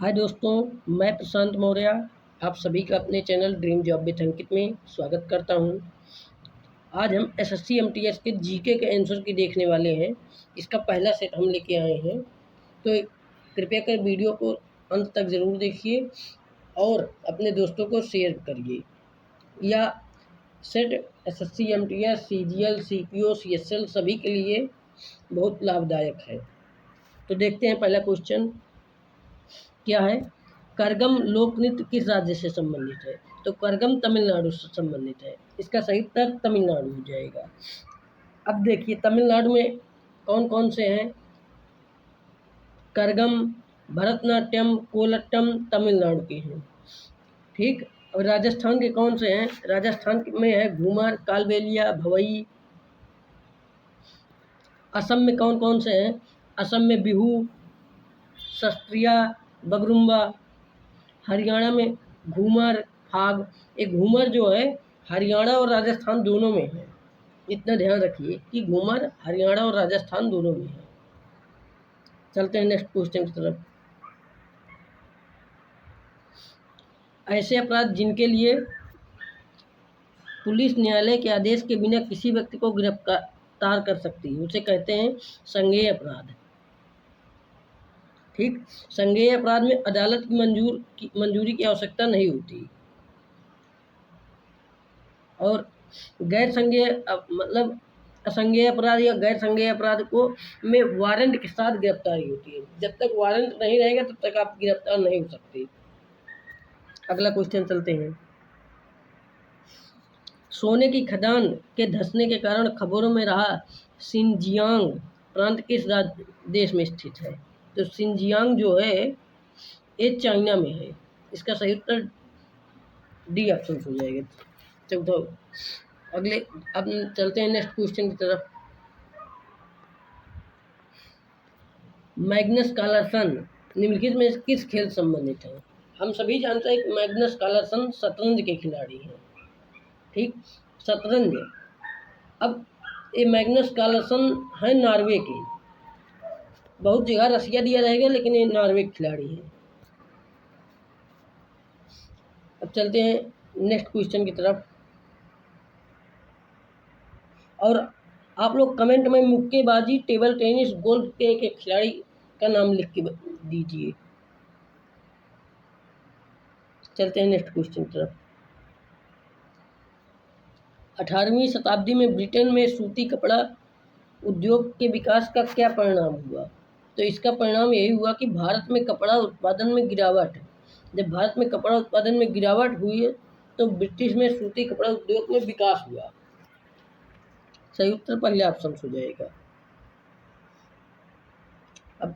हाय दोस्तों, मैं प्रशांत मौर्य आप सभी का अपने चैनल ड्रीम जॉब विद अंकित में स्वागत करता हूं। आज हम एसएससी एमटीएस के जीके के आंसर की देखने वाले हैं। इसका पहला सेट हम लेके आए हैं, तो कृपया कर वीडियो को अंत तक ज़रूर देखिए और अपने दोस्तों को शेयर करिए। यह set SSC MTS CGL CPO CSL सभी के लिए बहुत लाभदायक है। तो देखते हैं पहला क्वेश्चन क्या है। करगम लोक नृत्य किस राज्य से संबंधित है? तो करगम तमिलनाडु से संबंधित है। इसका सही उत्तर तमिलनाडु हो जाएगा। अब देखिए तमिलनाडु में कौन कौन से हैं। करगम, भरतनाट्यम, कोलट्टम तमिलनाडु के हैं। ठीक। और राजस्थान के कौन से हैं? राजस्थान में है घूमर, कालबेलिया, भवई। असम में कौन कौन से हैं? असम में बिहू, सस्त्रिया, बगरुम्बा। हरियाणा में घूमर, फाग। एक घूमर जो है हरियाणा और राजस्थान दोनों में है। इतना ध्यान रखिए कि घूमर हरियाणा और राजस्थान दोनों में है। चलते हैं नेक्स्ट क्वेश्चन की तरफ। ऐसे अपराध जिनके लिए पुलिस न्यायालय के आदेश के बिना किसी व्यक्ति को गिरफ्तार कर सकती है, उसे कहते हैं संज्ञेय अपराध। ठीक। संज्ञेय अपराध में अदालत की मंजूरी की आवश्यकता नहीं होती और गैर संज्ञेय मतलब असंज्ञेय अपराध या गैर संज्ञेय अपराध को में वारंट के साथ गिरफ्तारी होती है। जब तक वारंट नहीं रहेगा तब तक आप गिरफ्तार नहीं हो सकते। अगला क्वेश्चन चलते हैं। सोने की खदान के धंसने के कारण खबरों में रहा सिंजियांग प्रांत किस देश में स्थित है? तो सिंजियांग जो है ये चाइना में है। इसका सही उत्तर डी ऑप्शन हो जाएगा। चौथा। अगले अब चलते हैं नेक्स्ट क्वेश्चन की तरफ। मैग्नस कार्लसन निम्नलिखित में किस खेल से संबंधित है? हम सभी जानते हैं कि मैग्नस कार्लसन शतरंज के खिलाड़ी हैं। ठीक। शतरंज। अब ये मैग्नस कार्लसन है नॉर्वे के। बहुत जगह रसिया दिया रहेगा लेकिन ये नॉर्वे के खिलाड़ी हैं। अब चलते हैं नेक्स्ट क्वेश्चन की तरफ। और आप लोग कमेंट में मुक्केबाजी, टेबल टेनिस, गोल्फ के एक खिलाड़ी का नाम लिख के दीजिए। चलते हैं नेक्स्ट क्वेश्चन की तरफ। 18वीं शताब्दी में ब्रिटेन में सूती कपड़ा उद्योग के विकास का क्या परिणाम हुआ? तो इसका परिणाम यही हुआ कि भारत में कपड़ा उत्पादन में गिरावट। जब भारत में कपड़ा उत्पादन में गिरावट हुई तो ब्रिटिश में सूती कपड़ा उद्योग में विकास हुआ। सही उत्तर पहला ऑप्शन हो जाएगा। अब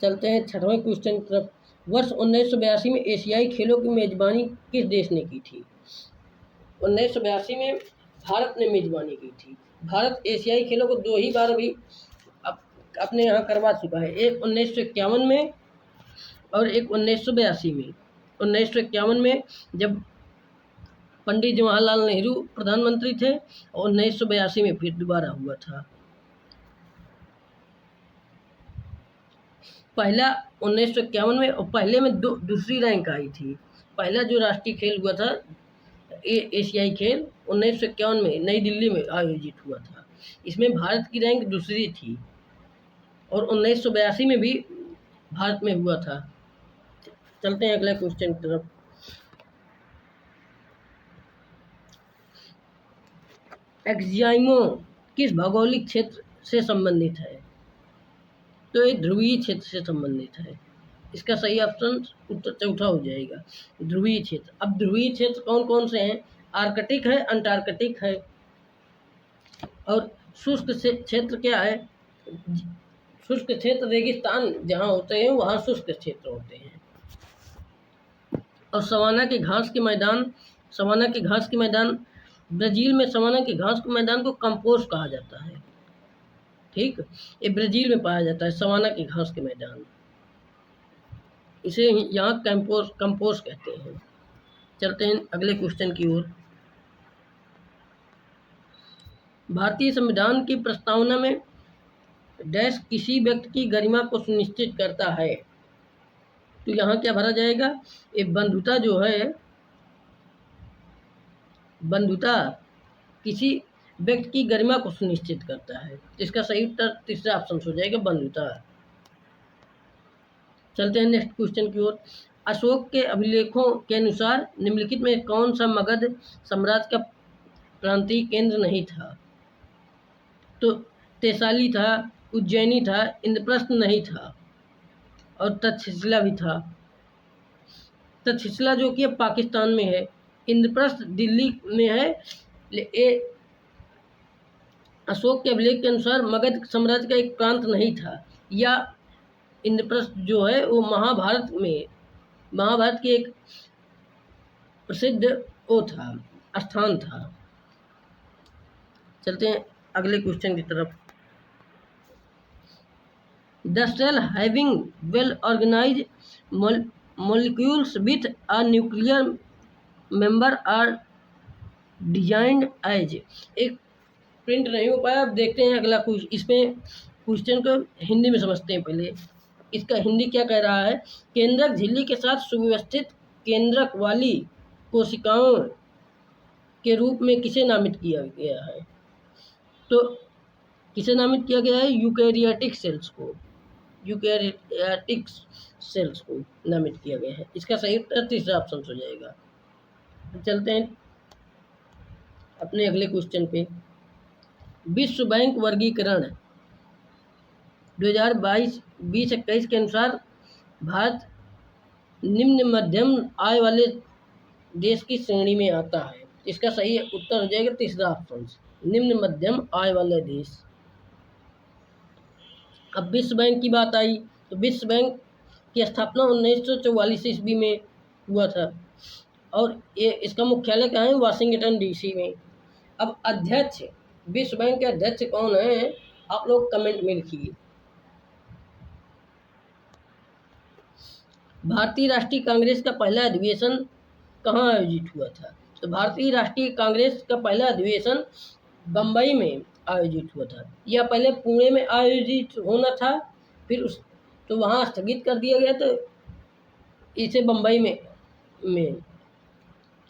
चलते हैं 6वें क्वेश्चन की तरफ। वर्ष 1982 में एशियाई खेलों की मेजबानी किस देश ने की थी? 1982 में भारत ने मेजबानी की थी। भारत एशियाई खेलों को 2 ही बार अभी अपने यहाँ करवा चुका है। एक 1951 में और एक 1982 में। 1951 में जब पंडित जवाहरलाल नेहरू प्रधानमंत्री थे और 1982 में फिर दोबारा हुआ था। पहला 1951 में और पहले में दूसरी रैंक आई थी। पहला जो राष्ट्रीय खेल हुआ था एशियाई खेल 1951 में नई दिल्ली में आयोजित हुआ था। इसमें भारत की रैंक दूसरी थी और 1982 में भी भारत में हुआ था। चलते हैं अगले क्वेश्चन की तरफ। एक्जियाइमो किस भौगोलिक क्षेत्र से संबंधित है? तो ये ध्रुवीय क्षेत्र से संबंधित है। इसका सही ऑप्शन उत्तर चौथा हो जाएगा, ध्रुवीय क्षेत्र। अब ध्रुवीय क्षेत्र कौन कौन से हैं? आर्कटिक है, अंटार्कटिक है और शुष्क क्षेत्र क्या है? शुष्क क्षेत्र रेगिस्तान जहाँ होते हैं वहाँ शुष्क क्षेत्र होते हैं। और सवाना के घास के मैदान ब्राज़ील में सवाना के घास के मैदान को कंपोस्ट कहा जाता है। ठीक। ये ब्राज़ील में पाया जाता है सवाना के घास के मैदान। इसे यहाँ कंपोस्ट कहते हैं। चलते हैं अगले क्वेश्चन की ओर। भारतीय संविधान की प्रस्तावना में डैश किसी व्यक्ति की गरिमा को सुनिश्चित करता है? तो यहाँ क्या भरा जाएगा? ये बंधुता जो है, बंधुता किसी व्यक्ति की गरिमा को सुनिश्चित करता है। इसका सही उत्तर तीसरा ऑप्शन हो जाएगा, बंधुता। चलते हैं नेक्स्ट क्वेश्चन की ओर। अशोक के अभिलेखों के अनुसार निम्नलिखित में कौन सा मगध साम्राज्य का प्रांतीय केंद्र नहीं था? तो तैसाली था, उज्जैनी था, इंद्रप्रस्थ नहीं था और तक्षशिला भी था। तक्षशिला जो कि अब पाकिस्तान में है, इंद्रप्रस्थ दिल्ली में है। ये अशोक के अभिलेख के अनुसार मगध साम्राज्य का एक प्रांत नहीं था, या इंद्रप्रस्थ जो है वो महाभारत के एक प्रसिद्ध वो था, स्थान था। चलते हैं अगले क्वेश्चन की तरफ। The cell having well organised molecules with a nuclear member are designed as। एक प्रिंट नहीं हो पाया, अब देखते हैं अगला क्वेश्चन। इसमें क्वेश्चन को हिंदी में समझते हैं पहले। इसका हिंदी क्या कह रहा है? केंद्रक झिल्ली के साथ सुव्यवस्थित केंद्रक वाली कोशिकाओं के रूप में किसे नामित किया गया है? तो किसे नामित किया गया है? यूकैरियोटिक सेल्स को, यूकैरियोटिक सेल्स को नामित किया गया है। इसका सही उत्तर तीसरा ऑप्शन हो जाएगा। तो चलते हैं अपने अगले क्वेश्चन पे। विश्व बैंक वर्गीकरण 2022-21 के अनुसार भारत निम्न मध्यम आय वाले देश की श्रेणी में आता है। इसका सही उत्तर हो जाएगा तीसरा ऑप्शन, निम्न मध्यम आय वाले देश। अब विश्व बैंक की बात आई तो विश्व बैंक की स्थापना 1944 ईस्वी में हुआ था और ये इसका मुख्यालय कहाँ है? वाशिंगटन डीसी में। अब अध्यक्ष, विश्व बैंक के अध्यक्ष कौन है? आप लोग कमेंट में लिखिए। भारतीय राष्ट्रीय कांग्रेस का पहला अधिवेशन कहाँ आयोजित हुआ था? तो भारतीय राष्ट्रीय कांग्रेस का पहला अधिवेशन बम्बई में आयोजित हुआ था, या पहले पुणे में आयोजित होना था, फिर तो वहाँ स्थगित कर दिया गया, तो इसे बम्बई में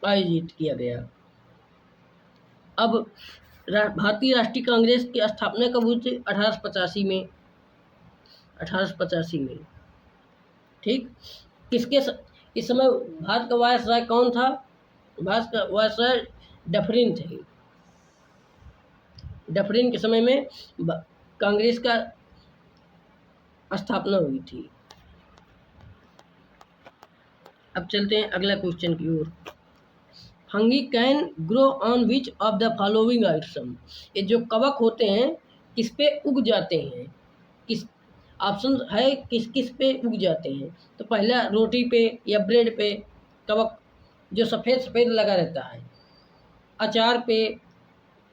आयोजित किया गया। अब भारतीय राष्ट्रीय कांग्रेस की स्थापना कब हुई थी? 1885 में, 1885 में। ठीक, किसके इस समय भारत का वायसराय कौन था? भारत का वायसराय डफरिन थे। डफरिन के समय में कांग्रेस का स्थापना हुई थी। अब चलते हैं अगला क्वेश्चन की ओर। Fungi can grow on which of the following item. ये जो कवक होते हैं किस पे उग जाते हैं? किस ऑप्शन है, किस किस पे उग जाते हैं? तो पहला रोटी पे या ब्रेड पे कवक जो सफ़ेद सफ़ेद लगा रहता है, अचार पे,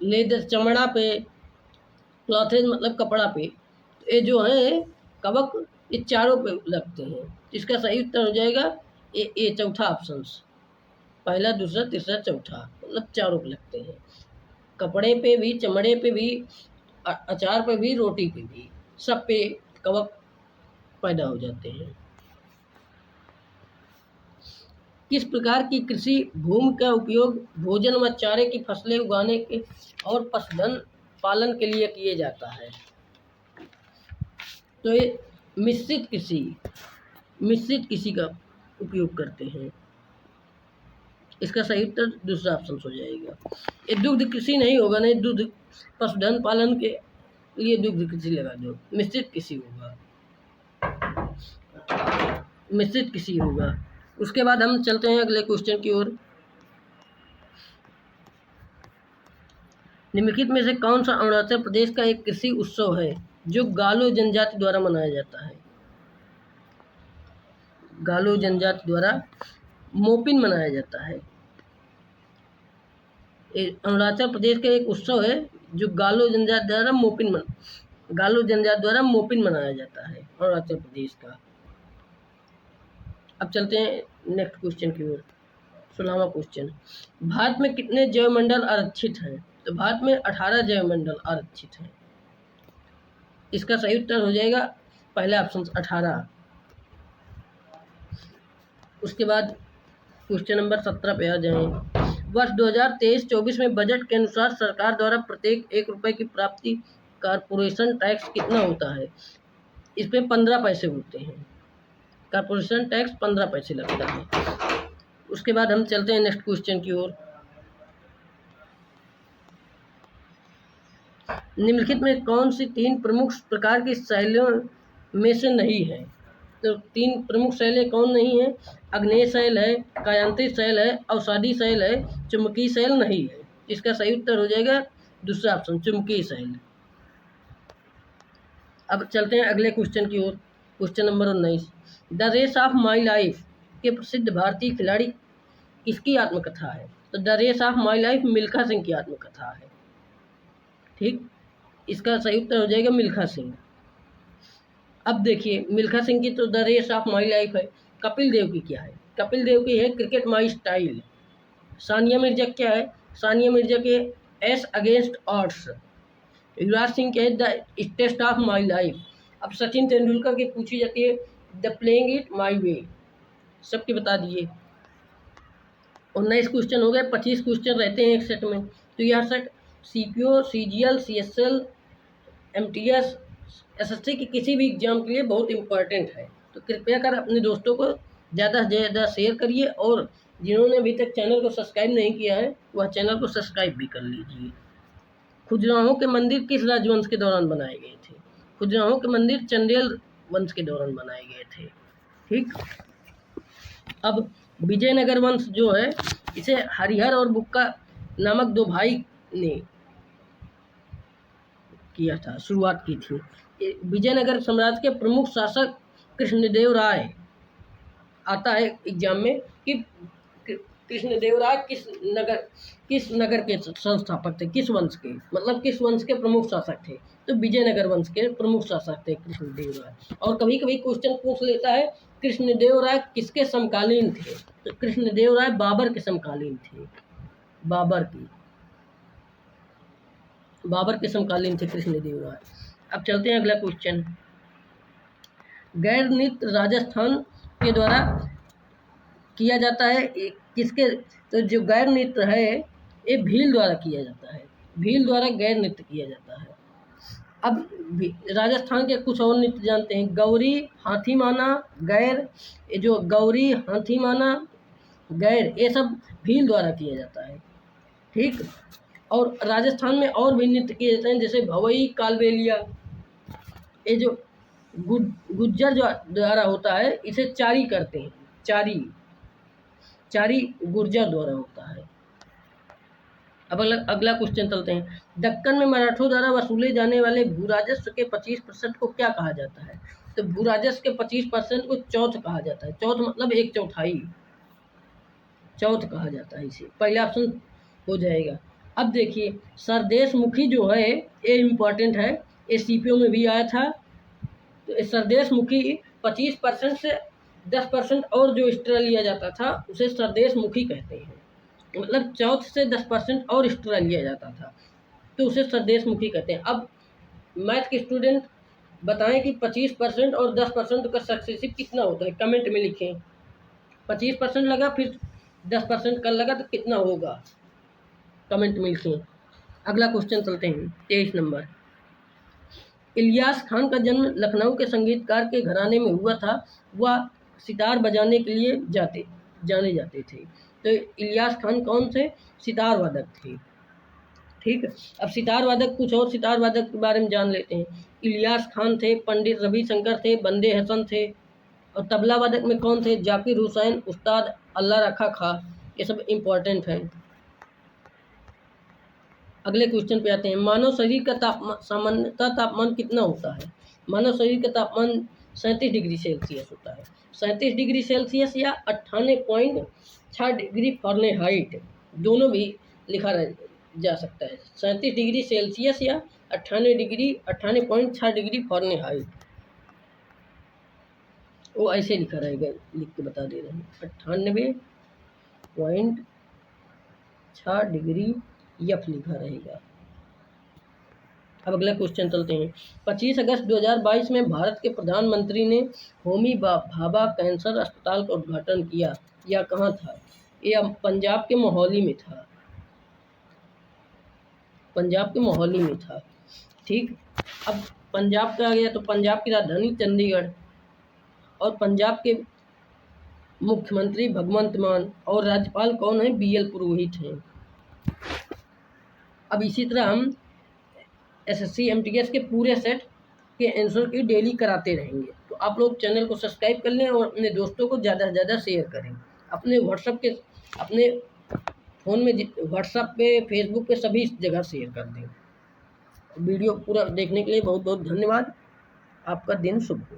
लेदर चमड़ा पे, क्लॉथेज मतलब कपड़ा पे। तो ये जो है कवक ये चारों पे लगते हैं। इसका सही उत्तर हो जाएगा ये चौथा ऑप्शन, पहला, दूसरा, तीसरा, चौथा, मतलब चारों पे लगते हैं। कपड़े पे भी, चमड़े पे भी, अचार पे भी, रोटी पे भी, सब पे कवक पैदा हो जाते हैं। किस प्रकार की कृषि भूमि का उपयोग भोजन व चारे की फसलें उगाने के और पशुधन पालन के लिए किया जाता है? तो ये मिश्रित कृषि का उपयोग करते हैं। इसका सही उत्तर दूसरा ऑप्शन हो जाएगा। ये दुग्ध कृषि नहीं होगा, नहीं, दुग्ध पशुधन पालन के लिए दुग्ध कृषि लगा दो, मिश्रित कृषि होगा, मिश्रित कृषि होगा। उसके बाद हम चलते हैं अगले क्वेश्चन की ओर। निम्नलिखित में से कौन सा अरुणाचल प्रदेश का एक कृषि उत्सव है जो गालो जनजाति द्वारा मनाया जाता है? गालो जनजाति द्वारा मोपिन मनाया जाता है। अरुणाचल प्रदेश का एक उत्सव है जो गालो जनजाति द्वारा मोपिन मनाया जाता है, अरुणाचल प्रदेश का। अब चलते हैं नेक्स्ट क्वेश्चन की ओर। 16वां क्वेश्चन। भारत में कितने जैवमंडल आरक्षित हैं? तो भारत में 18 जैवमंडल आरक्षित हैं। इसका सही उत्तर हो जाएगा पहला ऑप्शन 18। उसके बाद क्वेश्चन नंबर 17 पे आ जाएं। वर्ष 2023-24 में बजट के अनुसार सरकार द्वारा प्रत्येक 1 रुपये की प्राप्ति कारपोरेशन टैक्स कितना होता है? इस पे 15 पैसे होते हैं। कारपोरेशन टैक्स 15 पैसे लगता है। उसके बाद हम चलते हैं नेक्स्ट क्वेश्चन की ओर। निम्नलिखित में कौन सी 3 प्रमुख प्रकार की शैलियों में से नहीं है? तो 3 प्रमुख शैलें कौन नहीं है? आग्नेय शैल है, कायांतित शैल है, अवसादी शैल है, चुंबकीय शैल नहीं है। इसका सही उत्तर हो जाएगा दूसरा ऑप्शन, चुंबकीय शैल। अब चलते हैं अगले क्वेश्चन की ओर। Question number 19, the race of my life के प्रसिद्ध भारतीय खिलाड़ी किसकी आत्मकथा है? तो the race of my life Milkha Singh की आत्मकथा है। ठीक, इसका सही उत्तर हो जाएगा मिल्खा सिंह। अब देखिए, मिल्खा सिंह की तो the race of my life है। कपिल देव की क्या है? कपिल देव की है cricket my style. Sania Mirza क्या है? सानिया मिर्जा के ace against odds. Yuvraj Singh के है the test of my life. अब सचिन तेंदुलकर की पूछी जाती है the playing it my way. सबके बता दिए। 19 क्वेश्चन हो गए, 25 क्वेश्चन रहते हैं एक सेट में। तो यह set CPO, CGL, CSL, MTS, SSC की किसी भी एग्जाम के लिए बहुत इम्पोर्टेंट है। तो कृपया कर अपने दोस्तों को ज़्यादा से ज़्यादा शेयर करिए, और जिन्होंने अभी तक चैनल को सब्सक्राइब नहीं किया है वह चैनल को सब्सक्राइब भी कर लीजिए। खुजराहों के मंदिर किस राजवंश के दौरान बनाए गए थे? खुजराहों के मंदिर चंदेल वंश के दौरान बनाए गए थे। ठीक, अब विजयनगर वंश जो है इसे हरिहर और बुक्का नामक 2 भाई ने किया था, शुरुआत की थी। विजयनगर साम्राज्य के प्रमुख शासक कृष्णदेव राय आता है एग्जाम में कि कृष्णदेव राय किस नगर के संस्थापक थे, किस वंश के, मतलब किस वंश के प्रमुख शासक थे? तो विजयनगर वंश के प्रमुख शासक थे कृष्णदेव राय। और कभी कभी क्वेश्चन पूछ लेता है कृष्णदेव राय किसके समकालीन थे? तो कृष्णदेव राय बाबर के समकालीन थे। बाबर के समकालीन थे कृष्णदेव राय। अब चलते हैं अगला क्वेश्चन। गैर नृत्य राजस्थान के द्वारा किया जाता है किसके? तो जो गैर नृत्य है ये भील द्वारा किया जाता है। भील द्वारा गैर नृत्य किया जाता है। अब राजस्थान के कुछ और नृत्य जानते हैं। गौरी, हाथी माना, गैर। ये जो गौरी, हाथी माना, गैर, ये सब भील द्वारा किया जाता है। ठीक, और राजस्थान में और भी नृत्य किए जाते हैं, जैसे भवई, कालबेलिया। ये जो गुज्जर जो द्वारा होता है इसे चारी करते हैं। चारी गुर्जर द्वारा होता है। अब अगला क्वेश्चन चलते हैं। दक्कन में मराठों द्वारा वसूले जाने वाले भू राजस्व के 25% को क्या कहा जाता है? तो भू राजस्व के 25% को चौथ कहा जाता है। चौथ मतलब 1/4, चौथ कहा जाता है इसे। पहला ऑप्शन हो जाएगा। अब देखिए, सरदेश मुखी जो है ये इम्पोर्टेंट है, ये CPO में भी आया था। तो सरदेश मुखी 25% से 10% और जो एक्स्ट्रा लिया जाता था उसे सरदेश मुखी कहते हैं। मतलब चौथ से 10% और एक्स्ट्रा लिया जाता था तो उसे सरदेश मुखी कहते हैं। अब मैथ के स्टूडेंट बताएं कि 25% और 10% का सक्सेसिव कितना होता है, कमेंट में लिखें। 25% लगा फिर 10% का लगा तो कितना होगा, कमेंट में लिखें। अगला क्वेश्चन चलते हैं 23 नंबर। इलियास खान का जन्म लखनऊ के संगीतकार के घराने में हुआ था। वह सितार बजाने के लिए जाने जाते थे। तो इलियास खान कौन थे? सितार वादक थे। ठीक, अब सितार वादक, कुछ और सितार वादक के बारे में जान लेते हैं। इलियास खान थे, पंडित रविशंकर थे, बंदे हसन थे। और तबला वादक में कौन थे? जाकिर हुसैन, उस्ताद अल्लाह रखा खा। ये सब इम्पोर्टेंट हैं। अगले क्वेश्चन पे आते हैं। मानव शरीर का तापमान, सामान्यतः तापमान कितना होता है? मानव शरीर का तापमान 37 डिग्री सेल्सियस होता है। 37 डिग्री सेल्सियस या 98.6 डिग्री फ़ारेनहाइट, दोनों भी लिखा जा सकता है। 37 डिग्री सेल्सियस या 98.6 डिग्री फ़ारेनहाइट, वो ऐसे लिखा रहेगा, लिख के बता दे रहे हैं। 98.6 डिग्री यफ लिखा रहेगा। अब अगला क्वेश्चन चलते हैं। 25 अगस्त 2022 में भारत के प्रधानमंत्री ने होमी भाभा कैंसर अस्पताल का उद्घाटन किया। यह कहाँ था? यह पंजाब के मोहाली में था। पंजाब के मोहाली में था। ठीक। अब पंजाब का आ गया तो पंजाब की राजधानी चंडीगढ़, और पंजाब के मुख्यमंत्री भगवंत मान, और राज्यपाल कौन है? BL पुरोहित हैं। अब इसी तरह हम SSC MTS के पूरे सेट के आंसर की डेली कराते रहेंगे, तो आप लोग चैनल को सब्सक्राइब कर लें और अपने दोस्तों को ज़्यादा से ज़्यादा शेयर करें। अपने फ़ोन में व्हाट्सएप पे, फेसबुक पे सभी जगह शेयर कर दें। वीडियो पूरा देखने के लिए बहुत बहुत धन्यवाद। आपका दिन शुभ हो।